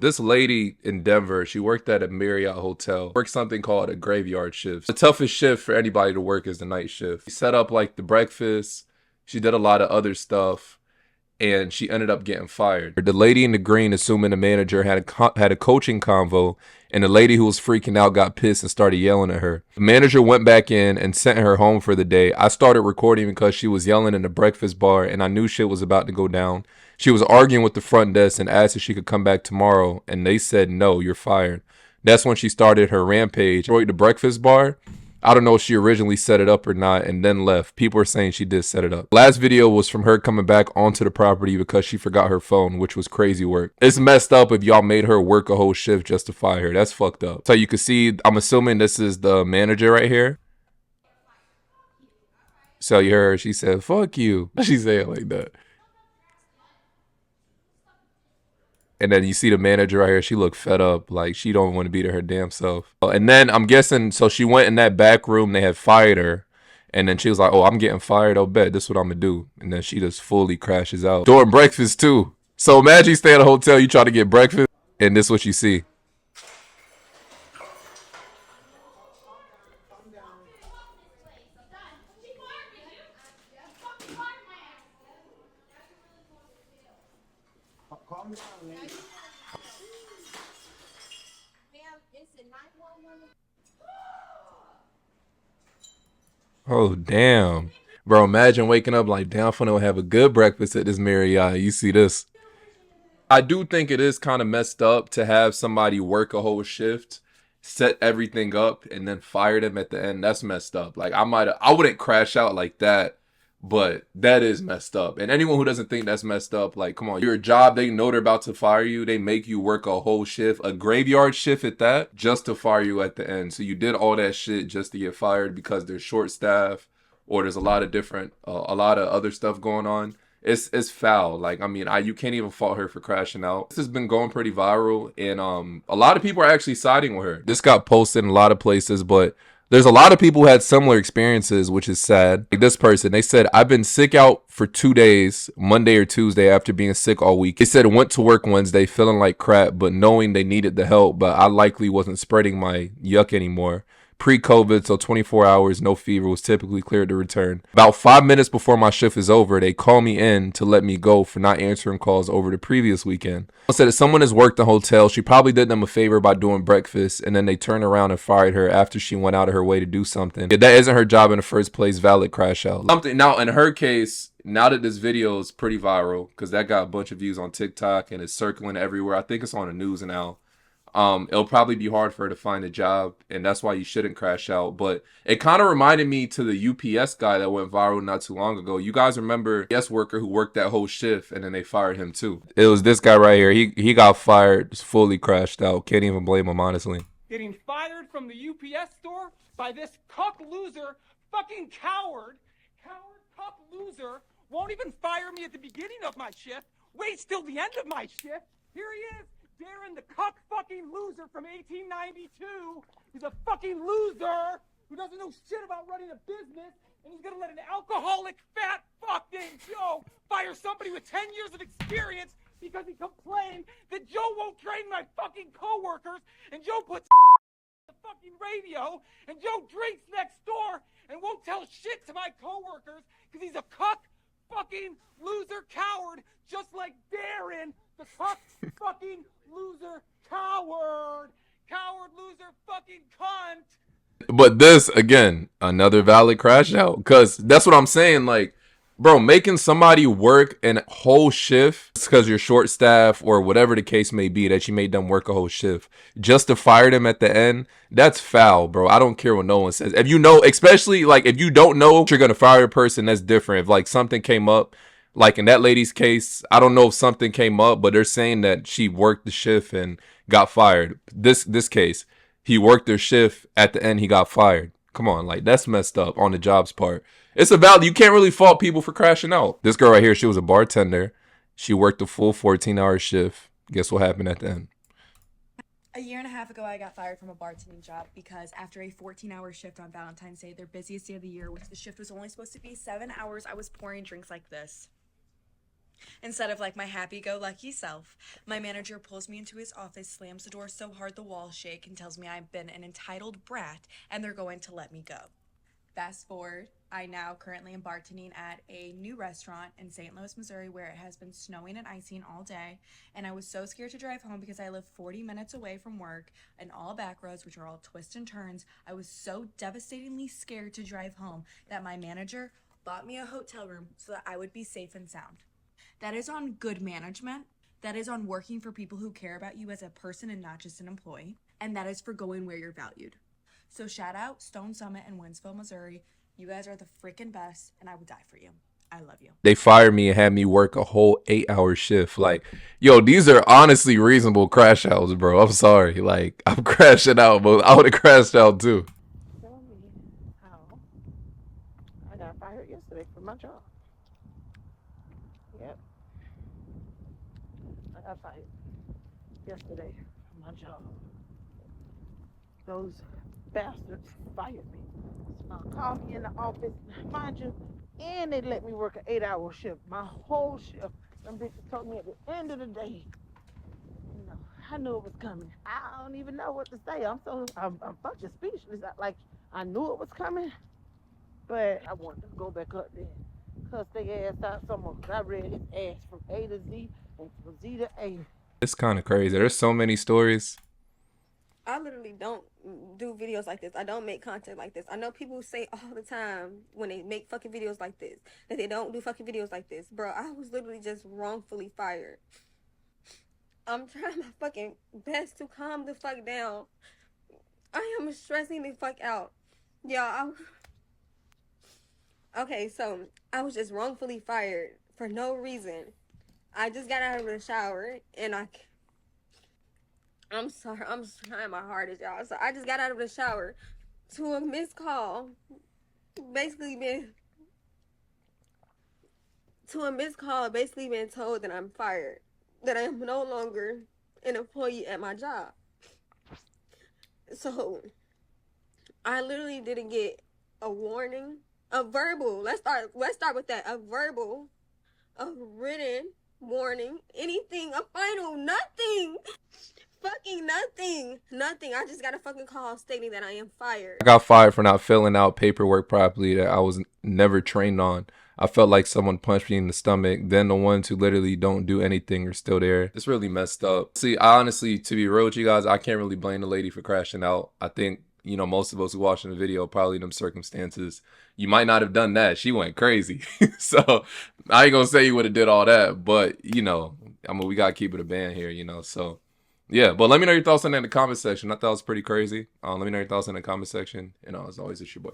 This lady in Denver, she worked at a Marriott hotel, worked something called a graveyard shift. The toughest shift for anybody to work is the night shift. She set up like the breakfast. She did a lot of other stuff, and she ended up getting fired. The lady in the green, assuming the manager had a coaching convo, and the lady who was freaking out got pissed and started yelling at her. The manager went back in and sent her home for the day. I started recording because she was yelling in the breakfast bar, and I knew shit was about to go down. She was arguing with the front desk and asked if she could come back tomorrow, and they said, no, you're fired. That's when she started her rampage. Destroyed the breakfast bar. I don't know if she originally set it up or not and then left. People are saying she did set it up. Last video was from her coming back onto the property because she forgot her phone, which was crazy work. It's messed up if y'all made her work a whole shift just to fire her. That's fucked up. So you can see, I'm assuming this is the manager right here. So you heard her, she said, fuck you. She said it like that. And then you see the manager right here. She looked fed up. Like, she don't want to be to her damn self. And then I'm guessing, so she went in that back room. They had fired her. And then she was like, oh, I'm getting fired. Oh, bet. This is what I'm going to do. And then she just fully crashes out. During breakfast, too. So imagine you stay at a hotel. You try to get breakfast. And this is what you see. Oh, damn. Bro, imagine waking up like, damn, I'm finna have a good breakfast at this Marriott. You see this. I do think it is kind of messed up to have somebody work a whole shift, set everything up, and then fire them at the end. That's messed up. Like, I wouldn't crash out like that, but that is messed up. And anyone who doesn't think that's messed up, like, come on, your job, they know they're about to fire you. They make you work a whole shift, a graveyard shift at that, just to fire you at the end. So you did all that shit just to get fired because they're short staff or there's a lot of different, a lot of other stuff going on. It's foul. Like, I mean, you can't even fault her for crashing out. This has been going pretty viral, and a lot of people are actually siding with her. This got posted in a lot of places, but there's a lot of people who had similar experiences, which is sad. Like this person, they said, I've been sick out for 2 days, Monday or Tuesday, after being sick all week. They said went to work Wednesday feeling like crap, but knowing they needed the help, but I likely wasn't spreading my yuck anymore. Pre-COVID, so 24 hours, no fever, was typically cleared to return. About 5 minutes before my shift is over, they call me in to let me go for not answering calls over the previous weekend. I said if someone has worked the hotel, she probably did them a favor by doing breakfast, and then they turned around and fired her after she went out of her way to do something. Yeah, that isn't her job in the first place. Valid crash out. Now, in her case, now that this video is pretty viral, because that got a bunch of views on TikTok and it's circling everywhere. I think it's on the news now. It'll probably be hard for her to find a job, and that's why you shouldn't crash out. But it kind of reminded me to the UPS guy that went viral not too long ago. You guys remember the UPS worker who worked that whole shift and then they fired him too. It was this guy right here. He got fired, fully crashed out. Can't even blame him, honestly. Getting fired from the UPS store by this cuck loser, fucking coward, cuck loser, won't even fire me at the beginning of my shift, waits till the end of my shift. Here he is. Darren, the cuck fucking loser from 1892. He's a fucking loser who doesn't know shit about running a business, and he's gonna let an alcoholic fat fuck named Joe fire somebody with 10 years of experience because he complained that Joe won't train my fucking coworkers, and Joe puts the fucking radio, and Joe drinks next door and won't tell shit to my coworkers because he's a cuck fucking loser coward, just like Darren, the cuck fucking loser coward loser fucking cunt. But this, again, another valid crash out, because that's what I'm saying. Like, bro, making somebody work a whole shift because you're short staff or whatever the case may be, that you made them work a whole shift just to fire them at the end, that's foul, bro. I don't care what no one says. If you know, especially like if you don't know you're gonna fire a person, that's different. If like something came up, like in that lady's case, I don't know if something came up, but they're saying that she worked the shift and got fired. This case, he worked their shift, at the end he got fired. Come on, like that's messed up on the job's part. It's about, you can't really fault people for crashing out. This girl right here, she was a bartender. She worked a full 14-hour shift. Guess what happened at the end? A year and a half ago, I got fired from a bartending job because after a 14-hour shift on Valentine's Day, their busiest day of the year, which the shift was only supposed to be 7 hours, I was pouring drinks like this. Instead of like my happy-go-lucky self, my manager pulls me into his office, slams the door so hard the walls shake, and tells me I've been an entitled brat and they're going to let me go. Fast forward, I now currently am bartending at a new restaurant in St. Louis, Missouri, where it has been snowing and icing all day, and I was so scared to drive home because I live 40 minutes away from work and all back roads, which are all twists and turns. I was so devastatingly scared to drive home that my manager bought me a hotel room so that I would be safe and sound. That is on good management. That is on working for people who care about you as a person and not just an employee. And that is for going where you're valued. So shout out Stone Summit in Winsville, Missouri. You guys are the freaking best, and I would die for you. I love you. They fired me and had me work a whole 8-hour shift. Like, yo, these are honestly reasonable crash outs, bro. I'm sorry. Like, I'm crashing out, but I would have crashed out too. Tell me how I got fired yesterday from my job. Yep, I got fired yesterday from my job. Those bastards fired me. Called me in the office, mind you, and they let me work an 8-hour shift, my whole shift. Them bitches told me at the end of the day, you know, I knew it was coming. I don't even know what to say. I'm fucking speechless. I knew it was coming, but I wanted to go back up there, cuss their ass out some more, because I read his ass from A to Z and from Z to A. It's kind of crazy. There's so many stories. I literally don't do videos like this. I don't make content like this. I know people say all the time when they make fucking videos like this that they don't do fucking videos like this. Bro, I was literally just wrongfully fired. I'm trying my fucking best to calm the fuck down. I am stressing the fuck out. Y'all, okay, so I was just wrongfully fired for no reason. I just got out of the shower and I'm sorry, I'm trying my hardest, y'all. So I just got out of the shower to a missed call. Basically been told that I'm fired. That I am no longer an employee at my job. So I literally didn't get a warning. A verbal. Let's start with that. A verbal, a written warning, anything, a final, nothing. Fucking nothing. I just got a fucking call stating that I am fired. I got fired for not filling out paperwork properly that I was never trained on. I felt like someone punched me in the stomach. Then the ones who literally don't do anything are still there. It's really messed up. See, I honestly, to be real with you guys, I can't really blame the lady for crashing out. I think, you know, most of us who watching the video, probably them circumstances, you might not have done that. She went crazy. So I ain't gonna say you would have did all that, but you know, I mean, we gotta keep it a band here, you know, so. Yeah, but let me know your thoughts on that in the comment section. I thought it was pretty crazy. Let me know your thoughts in the comment section. And as always, it's your boy.